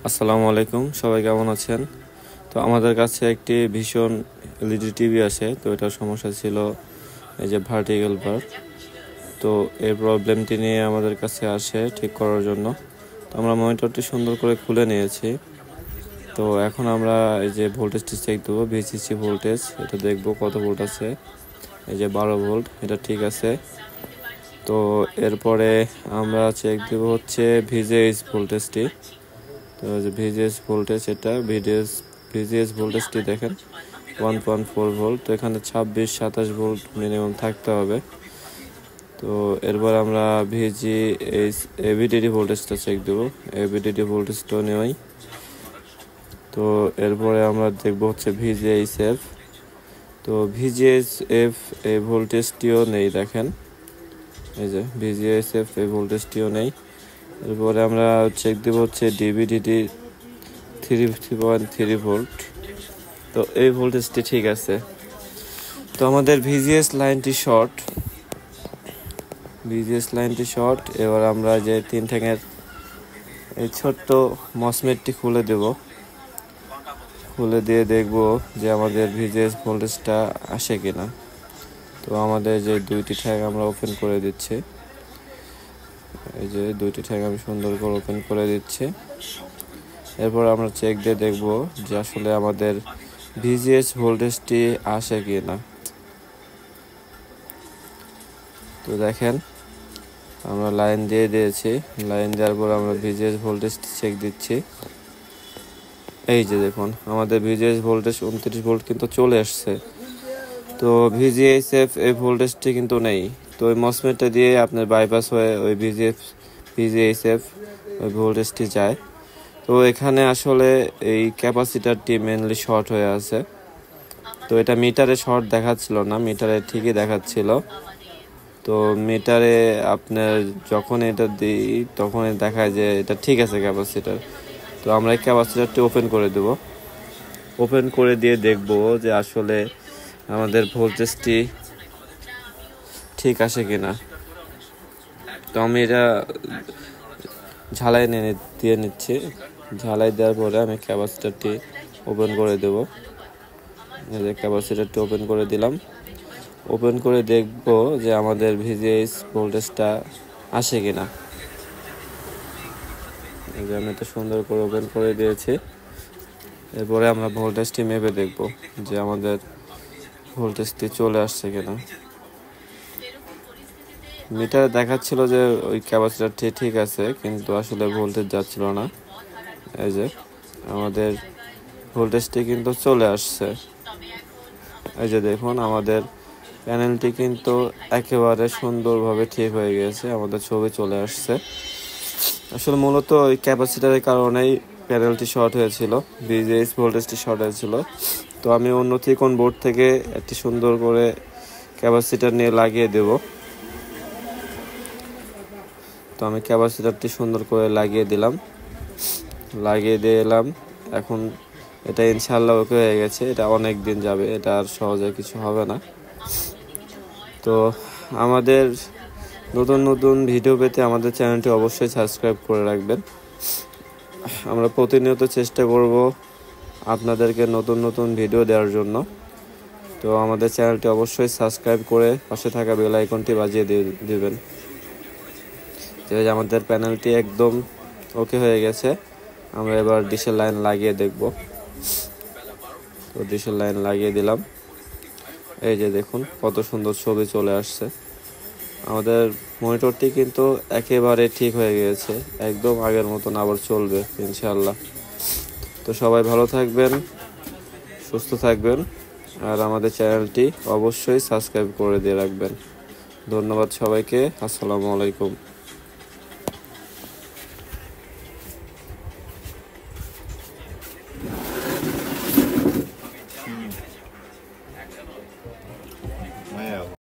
আসসালামু আলাইকুম, সবাই কেমন আছেন? তো আমাদের কাছে একটি ভীষণ এলইডি টিভি আছে। তো এটার সমস্যা ছিল এই যে ভার্টিক্যাল বার। তো এই প্রবলেমটি নিয়ে আমাদের কাছে আসে ঠিক করার জন্য। তো আমরা মনিটরটি সুন্দর করে খুলে নিয়েছি। তো এখন আমরা এই যে ভোল্টেজটি চেক দেবো, ভিসিসি ভোল্টেজ, এটা দেখবো কত ভোল্ট আছে। এই যে 12 ভোল্ট, এটা ঠিক আছে। তো এরপরে আমরা চেক দেবো হচ্ছে ভিজিএস ভোল্টেজটি। তো ভিজিএস ভোল্টেজ, এটা ভিজিএস ভোল্টেজটি দেখেন 1.4 ভোল্ট। তো এখানে 26-27 ভোল্ট মিনিমাম থাকতে হবে। তো এরপর আমরা ভিজিএস এভিডিডি ভোল্টেজটা চেক দেবো, এভিডিডি ভোল্টেজটাও নেই। তো এরপরে আমরা দেখব হচ্ছে ভিজিএসএফ। তো ভিজিএসএফ এই ভোল্টেজটিও নেই, দেখেন এই যে ভিজিএসএফ এই ভোল্টেজটিও নেই। এরপরে আমরা চেক দেব হচ্ছে ডিভিডিডি 3.3 ভোল্ট। তো এই ভোল্টেজটি ঠিক আছে। তো আমাদের ভিজিএস লাইনটি শর্ট। এবার আমরা যে 3 ঠ্যাঙের এই ছোট্ট মসমেটটি খুলে দিয়ে দেখব যে আমাদের ভিজিএস ভোল্টেজটা আসে কিনা। তো আমাদের যে 2টি ঠ্যাং আমরা ওপেন করে দিচ্ছি, এই যে 2টি ঠ্যাং আমি সুন্দর করে ওপেন করে দিচ্ছি। এরপর আমরা চেক দিয়ে দেখব যে আসলে আমাদের ভিজিএস ভোল্টেজটি আসে কি না। তো দেখেন আমরা লাইন দিয়ে দিয়েছি, লাইন দেওয়ার পর আমরা ভিজিএস ভোল্টেজটি চেক দিচ্ছি। এই যে দেখুন আমাদের ভিজিএস ভোল্টেজ 29 ভোল্ট কিন্তু চলে আসছে। তো ভিজিএসএফ এই ভোল্টেজটি কিন্তু নেই। তো ওই মসমেটটা দিয়ে আপনার বাইপাস হয়ে ওই ভিজিএসএফ ওই ভোল্টেজটি যায়। তো এখানে আসলে এই ক্যাপাসিটারটি মেনলি শর্ট হয়ে আছে। তো এটা মিটারে শর্ট দেখাচ্ছিল না, মিটারে ঠিকই দেখাচ্ছিল। তো মিটারে আপনার যখন এটা দিই তখন দেখায় যে এটা ঠিক আছে ক্যাপাসিটার। তো আমরা এই ক্যাপাসিটারটি ওপেন করে দেব, ওপেন করে দিয়ে দেখব যে আসলে আমাদের ভোল্টেজটি ঠিক আসে কিনা। তো আমি এটা ঝালাই দিয়ে নিচ্ছি। ঝালাই দেওয়ার পরে আমি ক্যাপাসিটারটি ওপেন করে দেব। এই যে ক্যাপাসিটারটি ওপেন করে দিলাম। ওপেন করে দেখব যে আমাদের ভিজিএস ভোল্টেজটা আসে কিনা। এই যে আমি এটা সুন্দর করে ওপেন করে দিয়েছি। এরপরে আমরা ভোল্টেজটি মেপে দেখব যে আমাদের ভোল্টেজটি চলে আসছে কিনা। মিটারে দেখাচ্ছিল যে ওই ক্যাপাসিটারটি ঠিক আছে, কিন্তু আসলে ভোল্টেজ যাচ্ছিল না। এই যে আমাদের ভোল্টেজটি কিন্তু চলে আসছে। এই যে দেখুন আমাদের প্যানেলটি কিন্তু একেবারে সুন্দরভাবে ঠিক হয়ে গেছে, আমাদের ছবি চলে আসছে। আসলে মূলত ওই ক্যাপাসিটারের কারণেই প্যানেলটি শর্ট হয়েছিল, ভিজিএস ভোল্টেজটি শর্ট হয়েছিল। তো আমি অন্য ত্রিকোণ বোর্ড থেকে একটি সুন্দর করে ক্যাপাসিটার নিয়ে লাগিয়ে দেব। তো আমি ক্যাপাসিটারটি সুন্দর করে লাগিয়ে দিলাম। এখন এটা ইনশাআল্লাহ ওকে হয়ে গেছে। এটা অনেক দিন যাবে, এটা আর সহজে কিছু হবে না। তো আমাদের নতুন ভিডিও পেতে আমাদের চ্যানেলটি অবশ্যই সাবস্ক্রাইব করে রাখবেন। আমরা প্রতিনিয়ত চেষ্টা করব আপনাদেরকে নতুন ভিডিও দেওয়ার জন্য। তো আমাদের চ্যানেলটি অবশ্যই সাবস্ক্রাইব করে পাশে থাকা বেল আইকনটি বাজিয়ে দিবেন। যে আমাদের প্যানেলটি একদম ওকে হয়ে গেছে। আমরা এবার ডিশের লাইন লাগিয়ে দেখব। তো ডিশের লাইন লাগিয়ে দিলাম। এই যে দেখুন কত সুন্দর ছবি চলে আসছে। আমাদের মনিটরটি কিন্তু একেবারে ঠিক হয়ে গিয়েছে, একদম আগের মতন আবার চলবে ইনশাআল্লাহ। তো সবাই ভালো থাকবেন, সুস্থ থাকবেন, আর আমাদের চ্যানেলটি অবশ্যই সাবস্ক্রাইব করে দিয়ে রাখবেন। ধন্যবাদ সবাইকে। আসসালামু আলাইকুম।